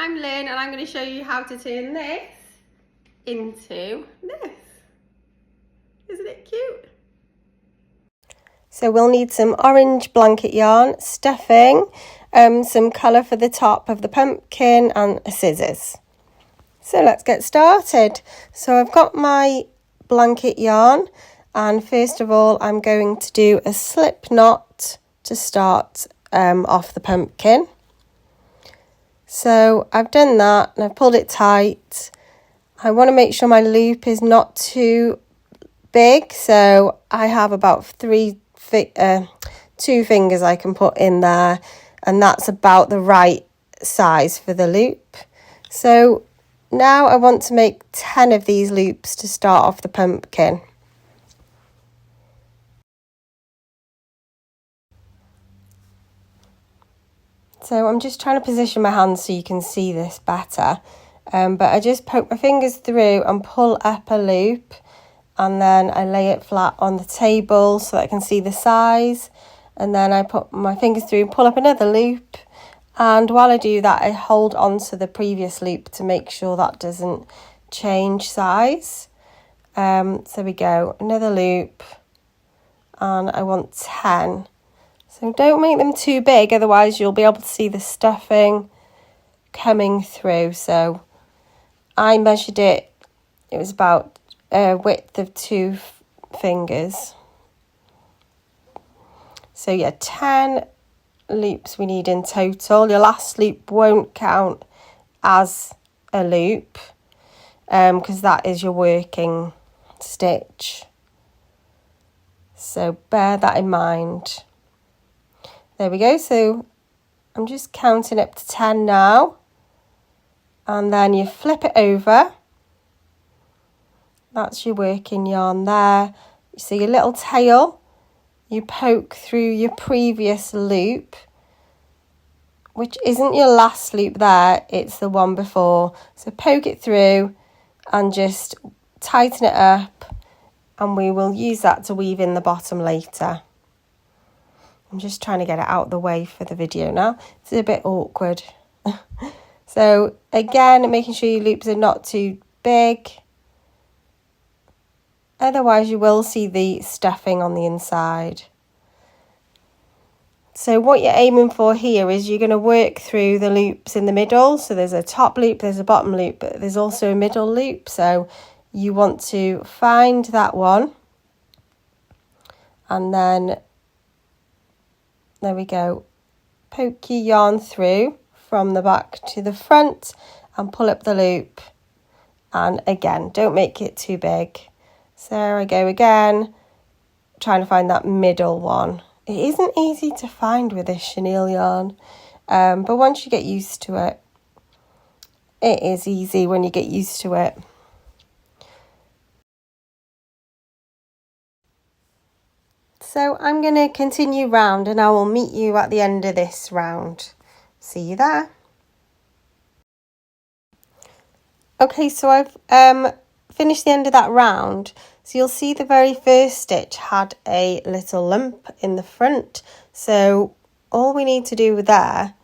I'm Lynn and I'm going to show you how to turn this into this. Isn't it cute? So we'll need some orange blanket yarn, stuffing, some colour for the top of the pumpkin and scissors. So let's get started. So I've got my blanket yarn and first of all I'm going to do a slip knot to start off the pumpkin. So I've done that and I've pulled it tight. I want to make sure my loop is not too big, so I have about 2 fingers I can put in there, and that's about the right size for the loop. So now I want to make 10 of these loops to start off the pumpkin. So I'm just trying to position my hands so you can see this better. But I just poke my fingers through and pull up a loop, and then I lay it flat on the table so that I can see the size. And then I put my fingers through and pull up another loop. And while I do that, I hold on to the previous loop to make sure that doesn't change size. So we go, another loop, and I want 10. So don't make them too big, otherwise you'll be able to see the stuffing coming through. So I measured it, it was about a width of 2 fingers. So yeah, 10 loops we need in total. Your last loop won't count as a loop because that is your working stitch. So bear that in mind. There we go, so I'm just counting up to 10 now. And then you flip it over. That's your working yarn there. You see your little tail. You poke through your previous loop, which isn't your last loop there, it's the one before. So poke it through and just tighten it up, and we will use that to weave in the bottom later. I'm just trying to get it out of the way for the video now. It's a bit awkward. So again, making sure your loops are not too big. Otherwise you will see the stuffing on the inside. So what you're aiming for here is you're going to work through the loops in the middle. So there's a top loop, there's a bottom loop, but there's also a middle loop. So you want to find that one. And then there we go, poke your yarn through from the back to the front and pull up the loop. And again, don't make it too big. So I go again, trying to find that middle one. It isn't easy to find with this chenille yarn, but once you get used to it, it is easy when you get used to it. So I'm going to continue round and I will meet you at the end of this round. See you there. Okay, so I've finished the end of that round. So you'll see the very first stitch had a little lump in the front. So all we need to do with there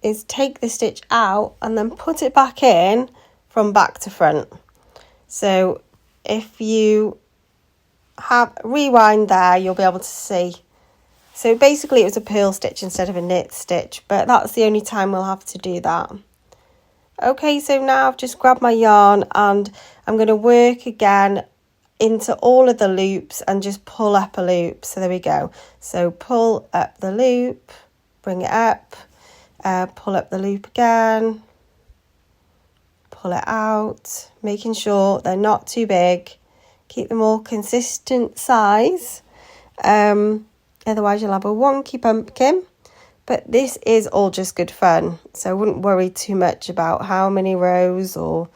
is take the stitch out and then put it back in from back to front. So if you rewind there, you'll be able to see. So basically it was a purl stitch instead of a knit stitch, but that's the only time we'll have to do that. Okay, so now I've just grabbed my yarn and I'm going to work again into all of the loops and just pull up a loop. So there we go. So pull up the loop, bring it up, pull up the loop again, pull it out, making sure they're not too big. Keep them all consistent size, otherwise you'll have a wonky pumpkin. But this is all just good fun, so I wouldn't worry too much about how many rows or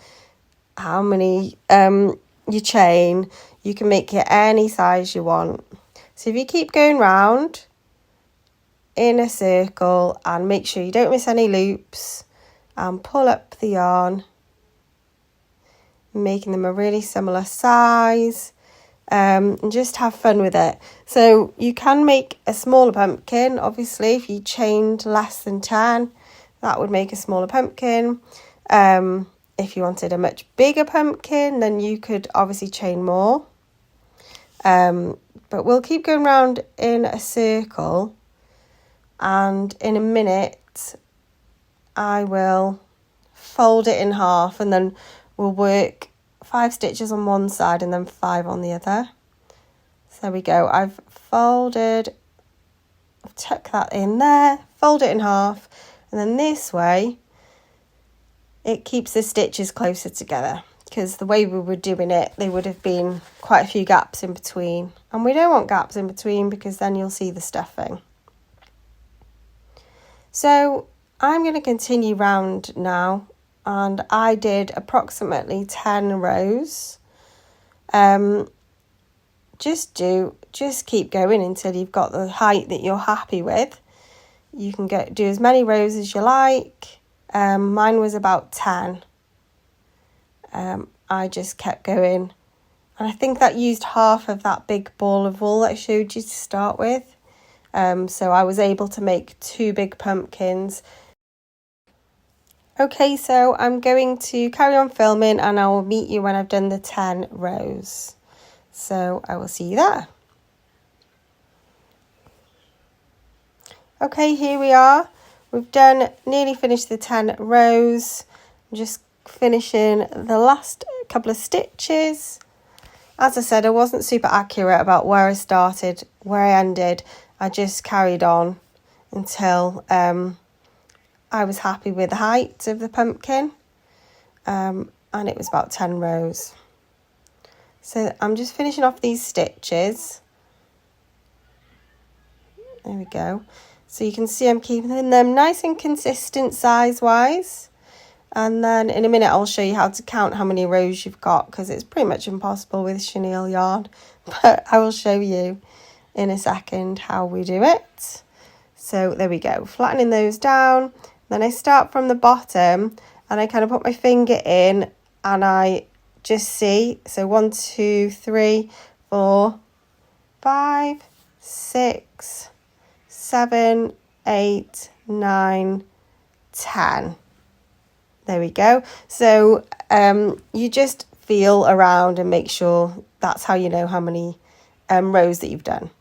how many you chain. You can make it any size you want. So if you keep going round in a circle and make sure you don't miss any loops and pull up the yarn, making them a really similar size, and just have fun with it. So you can make a smaller pumpkin, obviously, if you chained less than 10, That would make a smaller pumpkin. If you wanted a much bigger pumpkin, then you could obviously chain more. But we'll keep going round in a circle, and in a minute I will fold it in half, and then we'll work 5 stitches on one side and then 5 on the other. So there we go. I've tuck that in there, fold it in half, and then this way it keeps the stitches closer together, because the way we were doing it, there would have been quite a few gaps in between, and we don't want gaps in between because then you'll see the stuffing. So I'm going to continue round now, and I did approximately 10 rows. Just keep going until you've got the height that you're happy with. You can do as many rows as you like. Mine was about 10. I just kept going, and I think that used half of that big ball of wool that I showed you to start with. So I was able to make 2 big pumpkins. Okay, so I'm going to carry on filming, and I will meet you when I've done the 10 rows. So I will see you there. Okay, here we are. We've nearly finished the 10 rows. I'm just finishing the last couple of stitches. As I said, I wasn't super accurate about where I started, where I ended. I just carried on until I was happy with the height of the pumpkin, and it was about 10 rows. So I'm just finishing off these stitches. There we go. So you can see I'm keeping them nice and consistent size-wise. And then in a minute I'll show you how to count how many rows you've got, because it's pretty much impossible with chenille yarn. But I will show you in a second how we do it. So there we go, flattening those down. Then I start from the bottom, and I kind of put my finger in, and I just see. So 1, 2, 3, 4, 5, 6, 7, 8, 9, 10. There we go. So you just feel around and make sure that's how you know how many rows that you've done.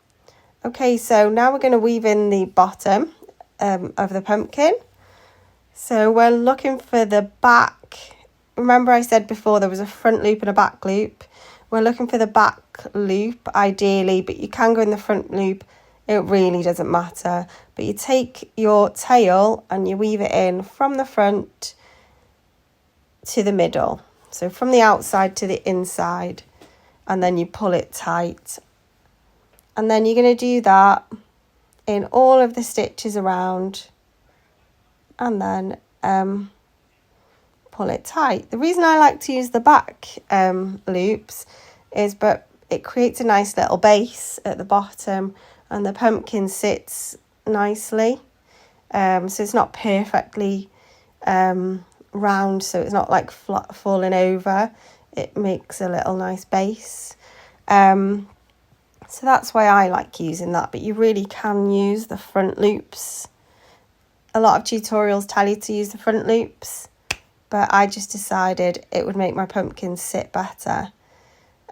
Okay, so now we're going to weave in the bottom of the pumpkin. So we're looking for the back. Remember I said before there was a front loop and a back loop. We're looking for the back loop ideally, but you can go in the front loop. It really doesn't matter. But you take your tail and you weave it in from the front to the middle. So from the outside to the inside, and then you pull it tight. And then you're going to do that in all of the stitches around, and then pull it tight. The reason I like to use the back loops is but it creates a nice little base at the bottom, and the pumpkin sits nicely. So it's not perfectly round, so it's not like flat falling over. It makes a little nice base. So that's why I like using that, but you really can use the front loops. A lot of tutorials tell you to use the front loops, but I just decided it would make my pumpkin sit better.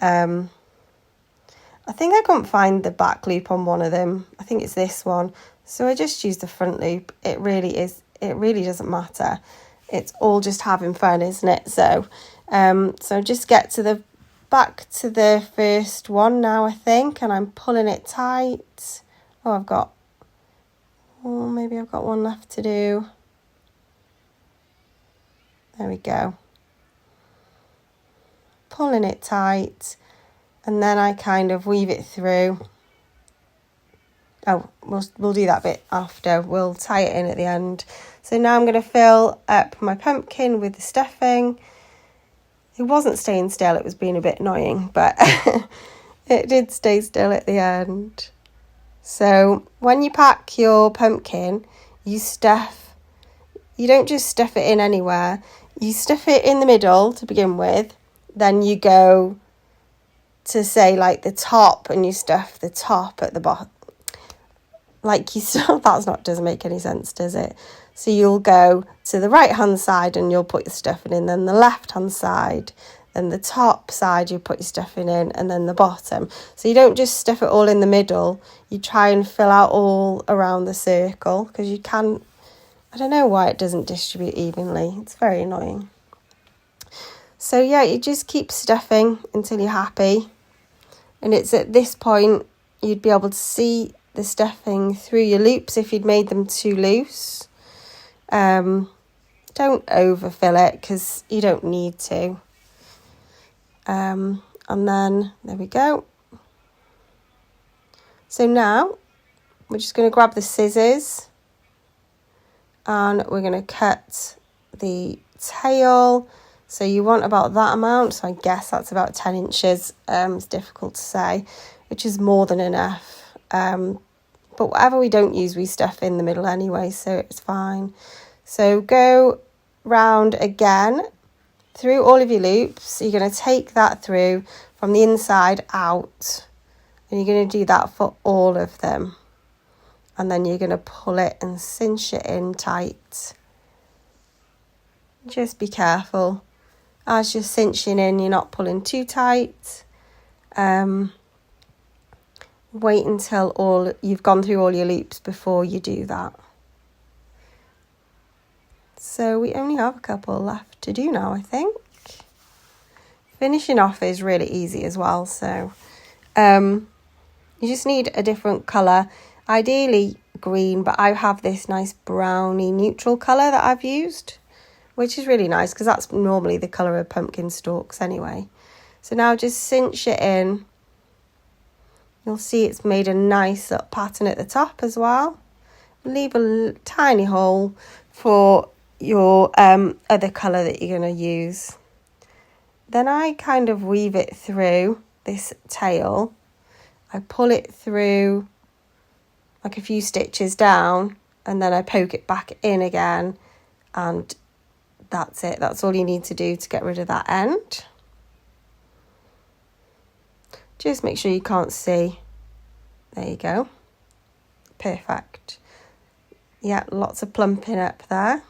I think I couldn't find the back loop on one of them. I think it's this one. So I just used the front loop. It really doesn't matter. It's all just having fun, isn't it? So just get to the back to the first one now, I think, and I'm pulling it tight. Maybe I've got one left to do. There we go. Pulling it tight, and then I kind of weave it through. Oh, we'll do that bit after. We'll tie it in at the end. So now I'm going to fill up my pumpkin with the stuffing. It wasn't staying still, it was being a bit annoying, but it did stay still at the end. So when you pack your pumpkin, you don't just stuff it in anywhere. You stuff it in the middle to begin with, then you go to say like the top, and you stuff the top at the bottom. Doesn't make any sense, does it? So you'll go to the right hand side and you'll put your stuffing in, then the left hand side, then the top side you put your stuffing in, and then the bottom. So you don't just stuff it all in the middle, you try and fill out all around the circle, because you can, I don't know why it doesn't distribute evenly, it's very annoying. So yeah, you just keep stuffing until you're happy, and it's at this point you'd be able to see the stuffing through your loops if you'd made them too loose. Don't overfill it because you don't need to. And then there we go. So now we're just going to grab the scissors and we're going to cut the tail. So you want about that amount, so I guess that's about 10 inches. It's difficult to say, which is more than enough. But whatever we don't use, we stuff in the middle anyway, so it's fine. So go round again through all of your loops. You're going to take that through from the inside out, and you're going to do that for all of them. And then you're going to pull it and cinch it in tight. Just be careful. As you're cinching in, you're not pulling too tight. Wait until you've gone through all your loops before you do that. So we only have a couple left to do now, I think. Finishing off is really easy as well. So you just need a different colour. Ideally green, but I have this nice browny neutral colour that I've used, which is really nice because that's normally the colour of pumpkin stalks anyway. So now just cinch it in. You'll see it's made a nice little pattern at the top as well. Leave a tiny hole for your other colour that you're going to use. Then I kind of weave it through this tail. I pull it through like a few stitches down, and then I poke it back in again, and that's it. That's all you need to do to get rid of that end. Just make sure you can't see. There you go. Perfect. Yeah, lots of plumping up there.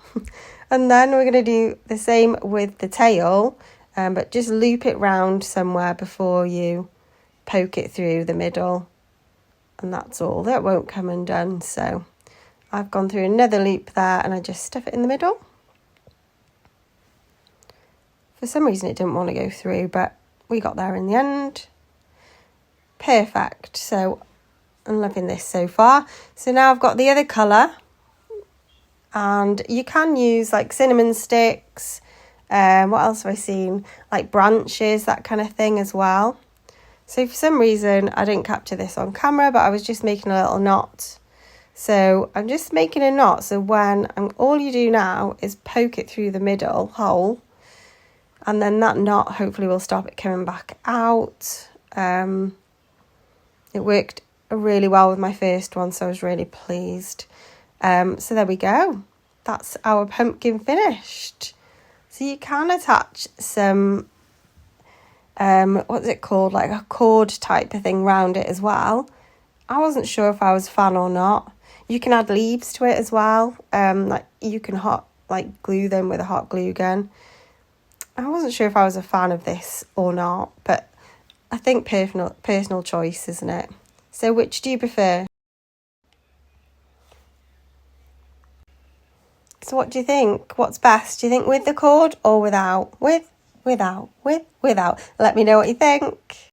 And then we're going to do the same with the tail, but just loop it round somewhere before you poke it through the middle. And that's all. That won't come undone. So I've gone through another loop there and I just stuff it in the middle. For some reason it didn't want to go through, but we got there in the end. Perfect. So I'm loving this so far. So now I've got the other colour, and you can use like cinnamon sticks. What else have I seen? Like branches, that kind of thing as well. So for some reason I didn't capture this on camera, but I was just making a little knot. So I'm just making a knot. So all you do now is poke it through the middle hole, and then that knot hopefully will stop it coming back out. It worked really well with my first one, so I was really pleased. So there we go. That's our pumpkin finished. So you can attach some, what's it called? Like a cord type of thing round it as well. I wasn't sure if I was a fan or not. You can add leaves to it as well. Like you can glue them with a hot glue gun. I wasn't sure if I was a fan of this or not, but I think personal choice, isn't it? So which do you prefer? So what do you think? What's best? Do you think with the cord or without? Without. Let me know what you think.